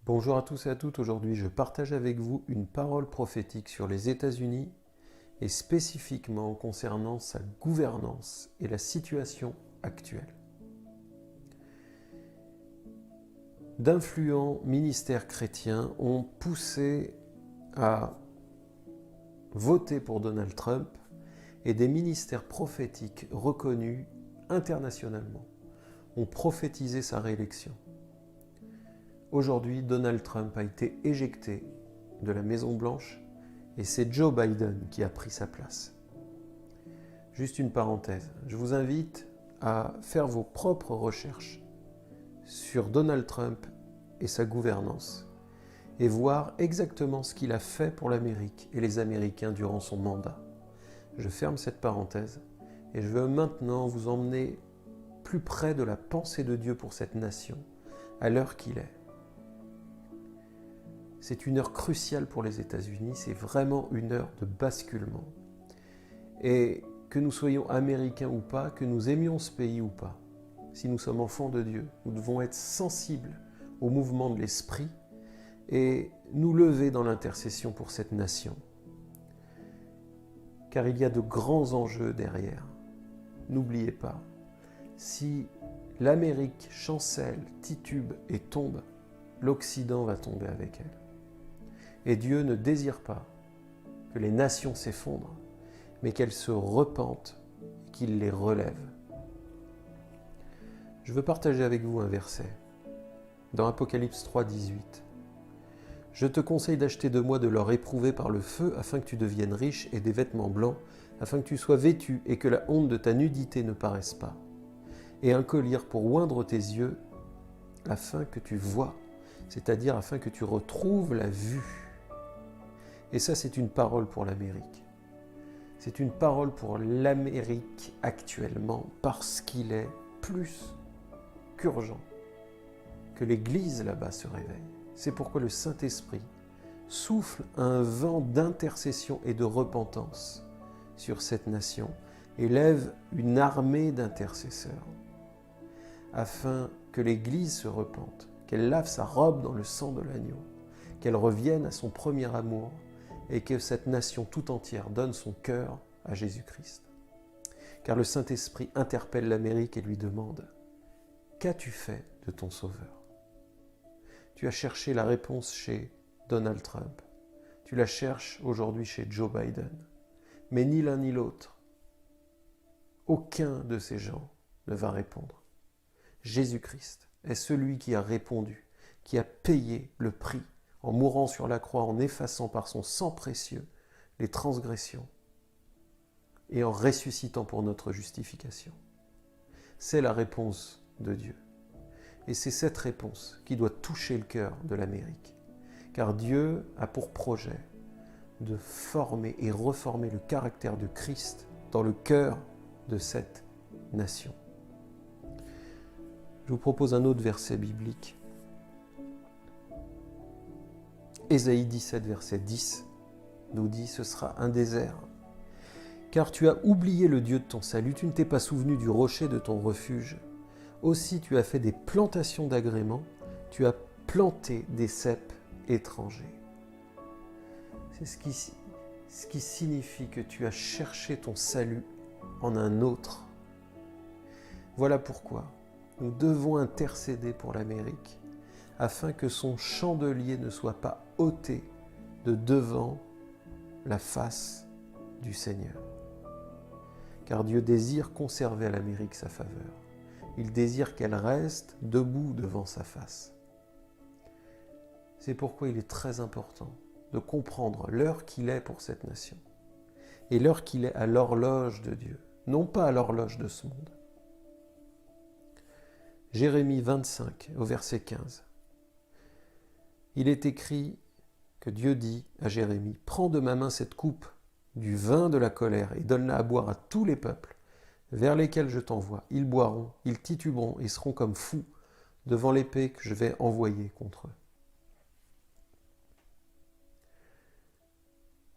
Bonjour à tous et à toutes, aujourd'hui je partage avec vous une parole prophétique sur les États-Unis et spécifiquement concernant sa gouvernance et la situation actuelle. D'influents ministères chrétiens ont poussé à voter pour Donald Trump et des ministères prophétiques reconnus internationalement ont prophétisé sa réélection. Aujourd'hui, Donald Trump a été éjecté de la Maison-Blanche et c'est Joe Biden qui a pris sa place. Juste une parenthèse, je vous invite à faire vos propres recherches sur Donald Trump et sa gouvernance et voir exactement ce qu'il a fait pour l'Amérique et les Américains durant son mandat. Je ferme cette parenthèse et je veux maintenant vous emmener plus près de la pensée de Dieu pour cette nation à l'heure qu'il est. C'est une heure cruciale pour les États-Unis, c'est vraiment une heure de basculement. Et que nous soyons américains ou pas, que nous aimions ce pays ou pas, si nous sommes enfants de Dieu, nous devons être sensibles au mouvement de l'Esprit et nous lever dans l'intercession pour cette nation. Car il y a de grands enjeux derrière. N'oubliez pas, si l'Amérique chancelle, titube et tombe, l'Occident va tomber avec elle. Et Dieu ne désire pas que les nations s'effondrent, mais qu'elles se repentent et qu'il les relève. Je veux partager avec vous un verset dans Apocalypse 3, 18. « Je te conseille d'acheter de moi de l'or éprouvé par le feu, afin que tu deviennes riche, et des vêtements blancs, afin que tu sois vêtu et que la honte de ta nudité ne paraisse pas, et un collier pour oindre tes yeux, afin que tu vois, c'est-à-dire afin que tu retrouves la vue. » Et ça, c'est une parole pour l'Amérique. C'est une parole pour l'Amérique actuellement, parce qu'il est plus qu'urgent que l'Église là-bas se réveille. C'est pourquoi le Saint-Esprit souffle un vent d'intercession et de repentance sur cette nation et lève une armée d'intercesseurs afin que l'Église se repente, qu'elle lave sa robe dans le sang de l'agneau, qu'elle revienne à son premier amour et que cette nation tout entière donne son cœur à Jésus-Christ. Car le Saint-Esprit interpelle l'Amérique et lui demande « Qu'as-tu fait de ton Sauveur ?» Tu as cherché la réponse chez Donald Trump. Tu la cherches aujourd'hui chez Joe Biden. Mais ni l'un ni l'autre, aucun de ces gens ne va répondre. Jésus-Christ est celui qui a répondu, qui a payé le prix en mourant sur la croix, en effaçant par son sang précieux les transgressions et en ressuscitant pour notre justification. C'est la réponse de Dieu. Et c'est cette réponse qui doit toucher le cœur de l'Amérique. Car Dieu a pour projet de former et reformer le caractère de Christ dans le cœur de cette nation. Je vous propose un autre verset biblique. Ésaïe 17, verset 10 nous dit « Ce sera un désert. Car tu as oublié le Dieu de ton salut, tu ne t'es pas souvenu du rocher de ton refuge. Aussi tu as fait des plantations d'agréments, tu as planté des ceps étrangers. » C'est ce qui signifie que tu as cherché ton salut en un autre. Voilà pourquoi nous devons intercéder pour l'Amérique, afin que son chandelier ne soit pas ôté de devant la face du Seigneur. Car Dieu désire conserver à l'Amérique sa faveur. Il désire qu'elle reste debout devant sa face. C'est pourquoi il est très important de comprendre l'heure qu'il est pour cette nation et l'heure qu'il est à l'horloge de Dieu, non pas à l'horloge de ce monde. Jérémie 25, au verset 15. Il est écrit que Dieu dit à Jérémie « Prends de ma main cette coupe du vin de la colère et donne-la à boire à tous les peuples vers lesquels je t'envoie. Ils boiront, ils tituberont et seront comme fous devant l'épée que je vais envoyer contre eux. »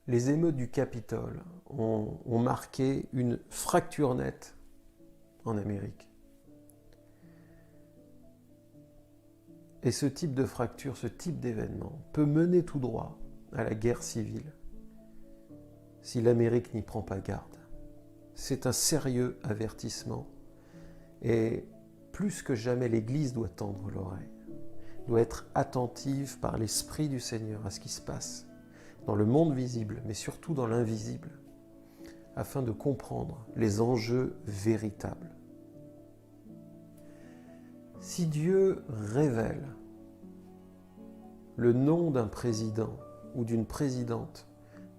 Les émeutes du Capitole ont marqué une fracture nette en Amérique. Et ce type de fracture, ce type d'événement peut mener tout droit à la guerre civile si l'Amérique n'y prend pas garde. C'est un sérieux avertissement et plus que jamais l'Église doit tendre l'oreille, doit être attentive par l'Esprit du Seigneur à ce qui se passe dans le monde visible, mais surtout dans l'invisible, afin de comprendre les enjeux véritables. Si Dieu révèle le nom d'un président ou d'une présidente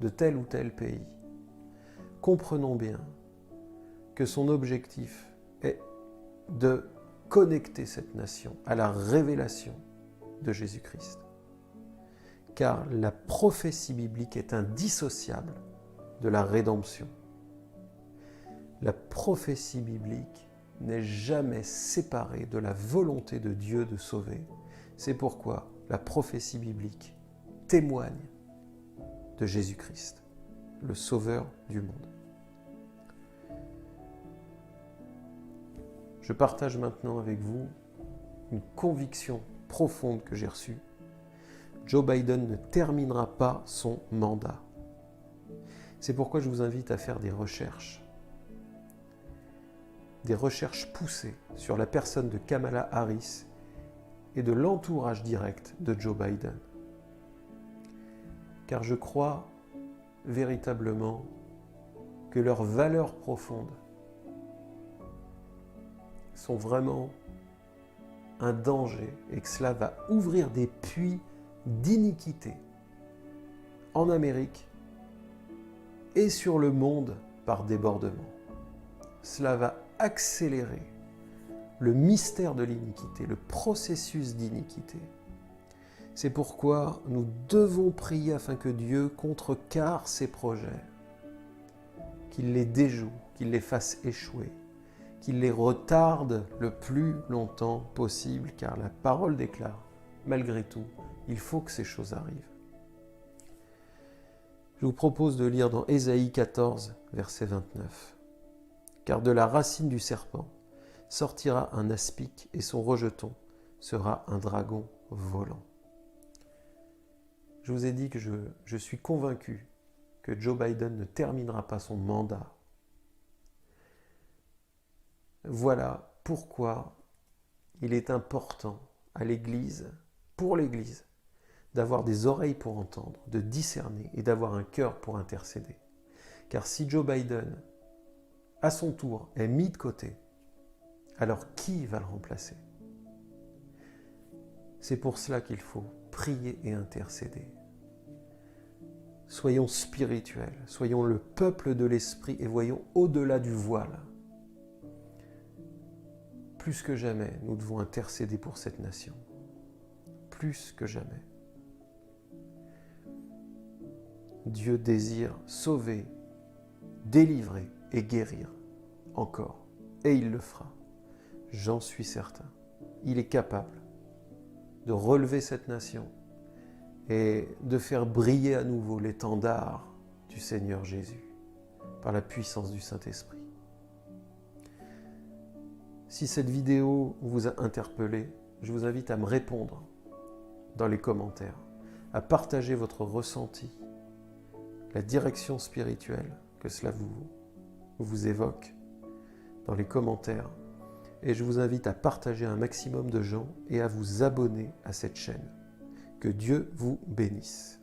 de tel ou tel pays, comprenons bien que son objectif est de connecter cette nation à la révélation de Jésus-Christ. Car la prophétie biblique est indissociable de la rédemption. La prophétie biblique n'est jamais séparée de la volonté de Dieu de sauver. C'est pourquoi la prophétie biblique témoigne de Jésus-Christ, le Sauveur du monde. Je partage maintenant avec vous une conviction profonde que j'ai reçue. Joe Biden ne terminera pas son mandat. C'est pourquoi je vous invite à faire des recherches poussées sur la personne de Kamala Harris et de l'entourage direct de Joe Biden. Car je crois véritablement que leurs valeurs profondes sont vraiment un danger et que cela va ouvrir des puits d'iniquité en Amérique et sur le monde par débordement. Cela va accélérer le mystère de l'iniquité, le processus d'iniquité. C'est pourquoi nous devons prier afin que Dieu contrecarre ces projets, qu'il les déjoue, qu'il les fasse échouer, qu'il les retarde le plus longtemps possible, car la parole déclare, malgré tout, il faut que ces choses arrivent. Je vous propose de lire dans Ésaïe 14, verset 29. « Car de la racine du serpent sortira un aspic et son rejeton sera un dragon volant. » Je vous ai dit que je suis convaincu que Joe Biden ne terminera pas son mandat. Voilà pourquoi il est important à l'Église, pour l'Église, d'avoir des oreilles pour entendre, de discerner et d'avoir un cœur pour intercéder. Car si Joe Biden, à son tour, est mis de côté, alors qui va le remplacer? C'est pour cela qu'il faut prier et intercéder. Soyons spirituels, soyons le peuple de l'esprit et voyons au-delà du voile. Plus que jamais, nous devons intercéder pour cette nation. Plus que jamais. Dieu désire sauver, délivrer et guérir encore. Et il le fera. J'en suis certain. Il est capable de relever cette nation et de faire briller à nouveau l'étendard du Seigneur Jésus par la puissance du Saint-Esprit. Si cette vidéo vous a interpellé, je vous invite à me répondre dans les commentaires, à partager votre ressenti, la direction spirituelle que cela vous évoque dans les commentaires. Et je vous invite à partager un maximum de gens et à vous abonner à cette chaîne. Que Dieu vous bénisse.